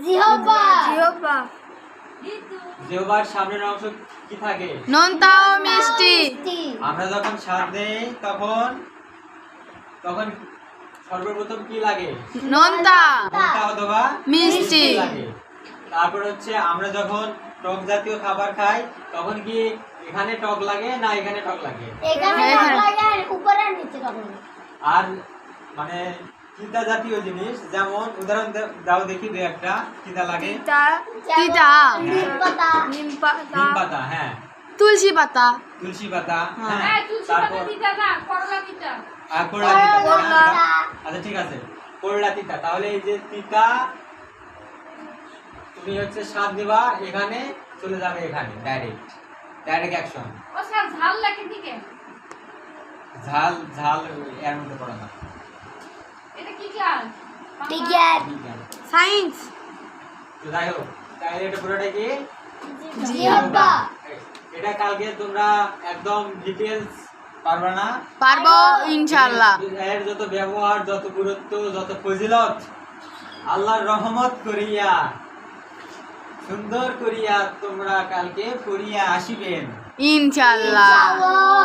জিহ্বা জিহ্বা জিহ্বার সামনের অংশ কি থাকে? নোনতা ও মিষ্টি। আমরা যখন স্বাদ দেই তখন তখন সর্বপ্রথম কি লাগে? নোনতা নোনতা অথবা মিষ্টি লাগে। তারপর হচ্ছে আমরা যখন টক জাতীয় খাবার খাই তখন কি এখানে টক লাগে না এখানে টক লাগে? এখানে টক লাগে আর উপরে আর নিচে টক লাগে। আর মানে তিতা জাতীয় জিনিস যেমন উদাহরণ দাও দেখি দুই একটা তিতা লাগে। তিতা নিম পাতা নিম পাতা নিম পাতা, হ্যাঁ। তুলসী পাতা তুলসী পাতা, হ্যাঁ। হ্যাঁ। তুলসী পাতা তিতা না, করলা তিতা। করলা তিতা, করলা। হ্যাঁ। আচ্ছা ঠিক আছে, করলা তিতা। তাহলে এই যে তিতা তুমি হচ্ছে স্বাদ দিবা এখানে, চলে যাবে এখানে ডাইরেক্ট অ্যাকশন। ও স্যার ঝাল লাগে দিকে। ঝাল ঝাল এর মধ্যে পড়ে না। এটা কি ক্লাস? বিজ্ঞান বিজ্ঞান। সায়েন্স তো যাই হোক, তাহলে এটা পুরোটা কি? জিহ্বা এটা কালকে তোমরা একদম ডিটেলস পারবে না। পারবো ইনশাআল্লাহ। এর যত ব্যবহার, যত গুরুত্ব, যত ফজিলত আল্লাহর রহমত করিয়া সুন্দর করিয়া তোমরা কালকে পড়িয়া আসিবেন ইনশাআল্লাহ। ইনশাআল্লাহ